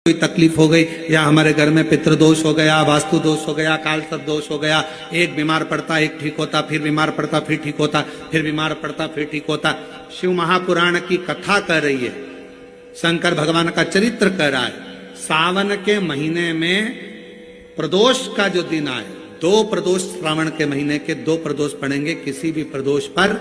कोई तकलीफ हो गई या हमारे घर में पितृदोष हो गया, वास्तु दोष हो गया, काल सर्प दोष हो गया, एक बीमार पड़ता एक ठीक होता, फिर बीमार पड़ता फिर ठीक होता, फिर बीमार पड़ता फिर ठीक होता। शिव महापुराण की कथा कह रही है, शंकर भगवान का चरित्र कह रहा है। सावन के महीने में प्रदोष का जो दिन आए, 2 प्रदोष श्रावण के महीने के 2 प्रदोष पड़ेंगे। किसी भी प्रदोष पर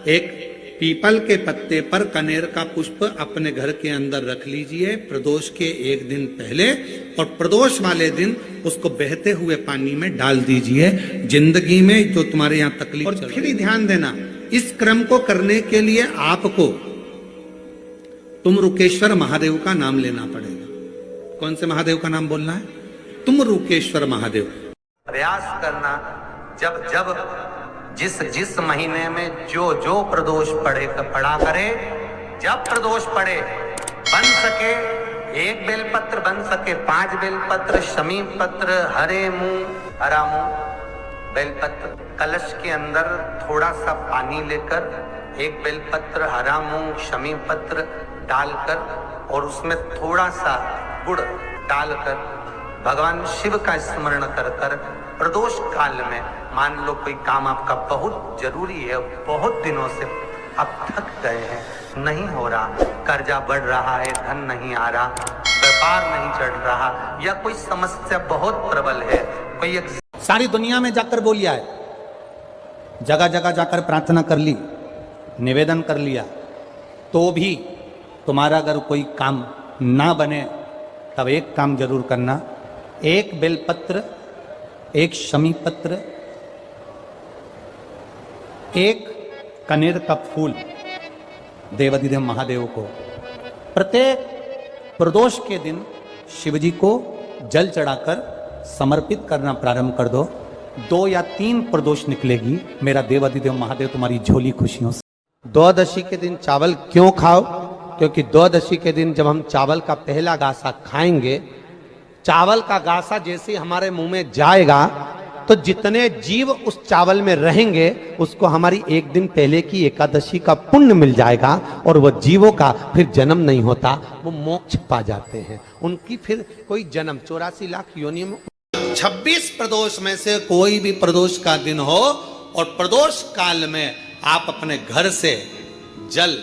एक पीपल के पत्ते पर कनेर का पुष्प अपने घर के अंदर रख लीजिए प्रदोष के एक दिन पहले, और प्रदोष वाले दिन उसको बहते हुए पानी में डाल दीजिए। जिंदगी में जो तुम्हारे यहाँ तकलीफ, और फिर ही ध्यान देना, इस क्रम को करने के लिए आपको तुमरुकेश्वर महादेव का नाम लेना पड़ेगा। कौन से महादेव का नाम बोलना है? तुमरुकेश्वर महादेव। प्रयास करना, जब जब जिस महीने में जो प्रदोष पड़ा करे, जब प्रदोष पड़े, बन सके 1 बेलपत्र, बन सके 5 बेलपत्र, शमी पत्र, हरे मुंह, हरा मुंह, बेलपत्र, कलश के अंदर थोड़ा सा पानी लेकर 1 बेलपत्र, हरा मूंग, शमी पत्र डालकर और उसमें थोड़ा सा गुड़ डालकर भगवान शिव का स्मरण कर कर प्रदोष काल में, मान लो कोई काम आपका बहुत जरूरी है, बहुत दिनों से आप थक गए हैं, नहीं हो रहा, कर्जा बढ़ रहा है, धन नहीं आ रहा, व्यापार नहीं चढ़ रहा, या कोई समस्या बहुत प्रबल है, कोई एक सारी दुनिया में जाकर बोलिया है, जगह जगह जाकर प्रार्थना कर ली, निवेदन कर लिया, तो भी तुम्हारा अगर कोई काम ना बने, तब एक काम जरूर करना, 1 बेलपत्र, 1 शमी पत्र, 1 कनेर का फूल देवाधिदेव महादेव को प्रत्येक प्रदोष के दिन शिवजी को जल चढ़ाकर समर्पित करना प्रारंभ कर दो। 2 या 3 प्रदोष निकलेगी, मेरा देवाधिदेव महादेव तुम्हारी झोली खुशियों से। द्वादशी के दिन चावल क्यों खाओ? क्योंकि द्वादशी के दिन जब हम चावल का पहला गासा खाएंगे, चावल का गासा जैसे हमारे मुंह में जाएगा, तो जितने जीव उस चावल में रहेंगे उसको हमारी 1 दिन पहले की एकादशी का पुण्य मिल जाएगा, और वह जीवों का फिर जन्म नहीं होता, वो मोक्ष पा जाते हैं, उनकी फिर कोई जन्म 84 लाख योनि में। 26 प्रदोष में से कोई भी प्रदोष का दिन हो, और प्रदोष काल में आप अपने घर से जल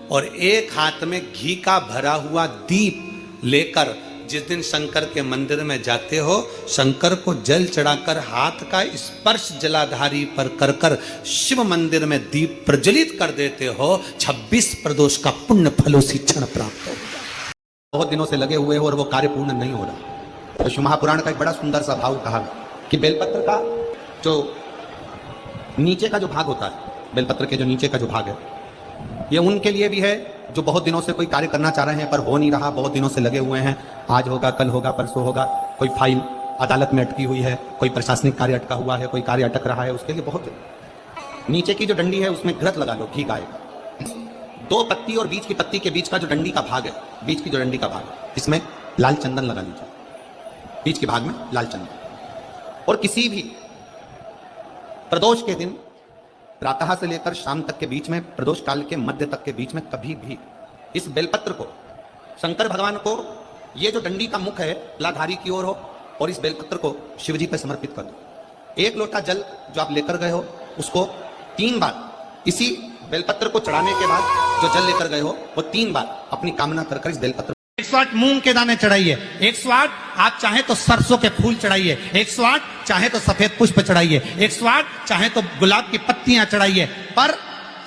और एक हाथ में घी का भरा हुआ दीप लेकर जिस दिन शंकर के मंदिर में जाते हो, शंकर को जल चढ़ाकर हाथ का स्पर्श जलाधारी पर कर कर शिव मंदिर में दीप प्रज्वलित कर देते हो, 26 प्रदोष का पुण्य फल उसी क्षण प्राप्त हो जाता। बहुत दिनों से लगे हुए हो और वो कार्य पूर्ण नहीं हो रहा, तो शिव महापुराण का एक बड़ा सुंदर सा भाव कहा कि बेलपत्र का जो नीचे का जो भाग होता है, बेलपत्र के जो नीचे का जो भाग है, ये उनके लिए भी है जो बहुत दिनों से कोई कार्य करना चाह रहे हैं पर हो नहीं रहा, बहुत दिनों से लगे हुए हैं, आज होगा, कल होगा, परसों होगा, कोई फाइल अदालत में अटकी हुई है, कोई प्रशासनिक कार्य अटका हुआ है, कोई कार्य अटक रहा है, उसके लिए बहुत नीचे की जो डंडी है उसमें घृत लगा लो, घी का आएगा। 2 पत्ती और बीच की पत्ती के बीच का जो डंडी का भाग है, बीच की जो डंडी का भाग है, इसमें लाल चंदन लगा लीजिए, बीच के भाग में लाल चंदन। और किसी भी प्रदोष के दिन प्रातः से लेकर शाम तक के बीच में, प्रदोष काल के मध्य तक के बीच में कभी भी इस बेलपत्र को, शंकर भगवान को, ये जो डंडी का मुख है लाधारी की ओर हो, और इस बेलपत्र को शिवजी पर समर्पित कर दो। 1 लोटा जल जो आप लेकर गए हो उसको 3 बार इसी बेलपत्र को चढ़ाने के बाद जो जल लेकर गए हो वो 3 बार अपनी कामना कर कर इस बेलपत्र 108 मूंग के दाने चढ़ाइए, 108 आप चाहे तो सरसों के फूल चढ़ाइए, 108 चाहे तो सफेद पुष्प चढ़ाइए, 108 चाहे तो गुलाब की पत्तियां चढ़ाइए। पर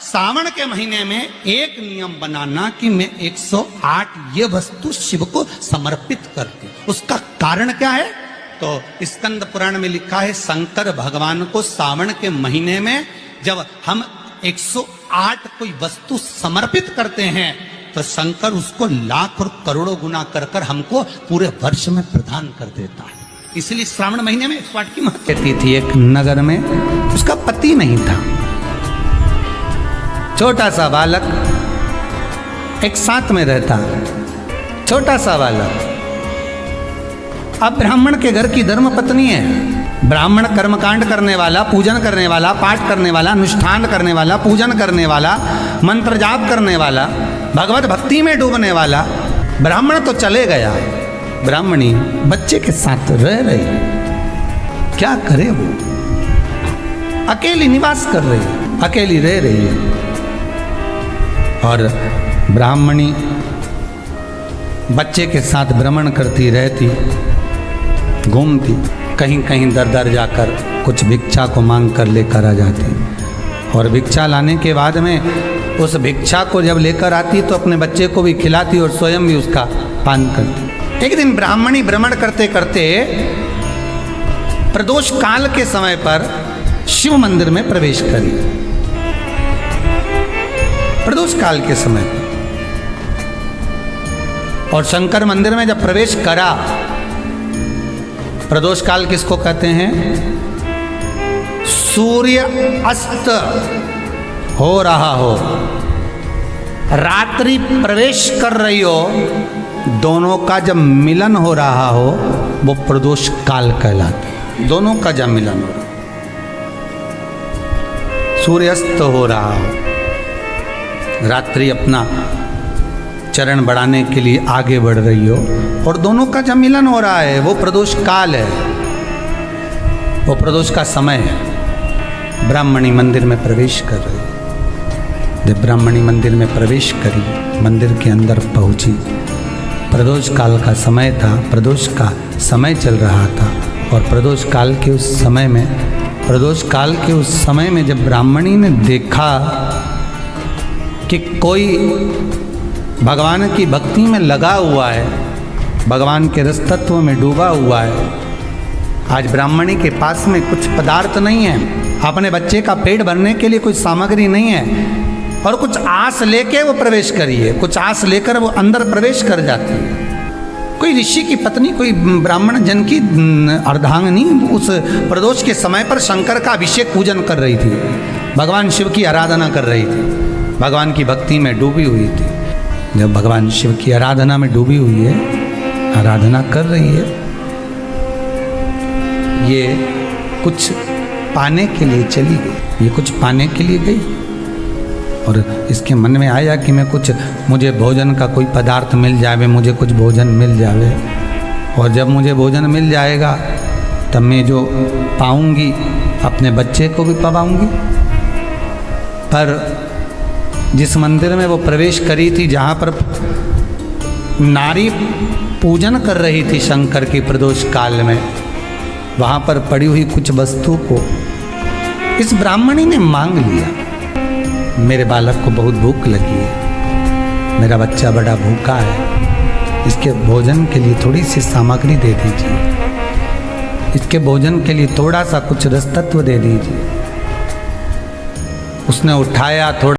सावन के महीने में एक नियम बनाना कि मैं 108 ये वस्तु शिव को समर्पित करती हूं। उसका कारण क्या है? तो स्कंद पुराण में लिखा है, शंकर भगवान को सावन के महीने में जब हम 108 कोई वस्तु समर्पित करते हैं, तो शंकर उसको लाख और करोड़ों गुना कर कर हमको पूरे वर्ष में प्रदान कर देता है। इसलिए श्रावण महीने में 108 की महत्ता थी। एक नगर में उसका पति नहीं था, छोटा सा बालक एक साथ में रहता, छोटा सा बालक। अब ब्राह्मण के घर की धर्म पत्नी है, ब्राह्मण कर्मकांड करने वाला, पूजन करने वाला, पाठ करने वाला, अनुष्ठान करने वाला, पूजन करने वाला, मंत्र जाप करने वाला, भगवत भक्ति में डूबने वाला। ब्राह्मण तो चले गया, ब्राह्मणी बच्चे के साथ रह रही, क्या करे वो, अकेली निवास कर रही है, अकेली रह रही है। और ब्राह्मणी बच्चे के साथ भ्रमण करती रहती, घूमती, कहीं कहीं दर दर जाकर कुछ भिक्षा को मांग कर लेकर आ जाती, और भिक्षा लाने के बाद में उस भिक्षा को जब लेकर आती तो अपने बच्चे को भी खिलाती और स्वयं भी उसका पान करती। एक दिन ब्राह्मणी भ्रमण करते करते प्रदोष काल के समय पर शिव मंदिर में प्रवेश करी, प्रदोष काल के समय पर। और शंकर मंदिर में जब प्रवेश करा, प्रदोष काल किसको कहते हैं? सूर्य अस्त हो रहा हो, रात्रि प्रवेश कर रही हो, दोनों का जब मिलन हो रहा हो वो प्रदोष काल कहलाता है। दोनों का जब मिलन हो रहा, सूर्यास्त हो रहा हो, रात्रि अपना चरण बढ़ाने के लिए आगे बढ़ रही हो, और दोनों का जब मिलन हो रहा है वो प्रदोष काल है, वो प्रदोष का समय है। ब्राह्मणी मंदिर में प्रवेश कर रही, जब ब्राह्मणी मंदिर में प्रवेश करी, मंदिर के अंदर पहुंची, प्रदोष काल का समय था, प्रदोष का समय चल रहा था। और प्रदोष काल के उस समय में, प्रदोष काल के उस समय में जब ब्राह्मणी ने देखा कि कोई भगवान की भक्ति में लगा हुआ है, भगवान के रस तत्व में डूबा हुआ है, आज ब्राह्मणी के पास में कुछ पदार्थ नहीं है, अपने बच्चे का पेट भरने के लिए कोई सामग्री नहीं है, और कुछ आस लेके वो प्रवेश करी है, कुछ आस लेकर वो अंदर प्रवेश कर जाती है। कोई ऋषि की पत्नी, कोई ब्राह्मण जन की अर्धांगिनी उस प्रदोष के समय पर शंकर का अभिषेक पूजन कर रही थी, भगवान शिव की आराधना कर रही थी, भगवान की भक्ति में डूबी हुई थी। जब भगवान शिव की आराधना में डूबी हुई है, आराधना कर रही है, ये कुछ पाने के लिए चली गई, ये कुछ पाने के लिए गई, और इसके मन में आया कि मैं कुछ, मुझे भोजन का कोई पदार्थ मिल जावे, मुझे कुछ भोजन मिल जावे, और जब मुझे भोजन मिल जाएगा तब मैं जो पाऊंगी अपने बच्चे को भी पाऊंगी। पर जिस मंदिर में वो प्रवेश करी थी, जहाँ पर नारी पूजन कर रही थी शंकर की प्रदोष काल में, वहाँ पर पड़ी हुई कुछ वस्तु को इस ब्राह्मणी ने मांग लिया। मेरे बालक को बहुत भूख लगी है, मेरा बच्चा बड़ा भूखा है, इसके भोजन के लिए थोड़ी सी सामग्री दे दीजिए, इसके भोजन के लिए थोड़ा सा कुछ रस तत्व दे दीजिए। उसने उठाया, थोड़ा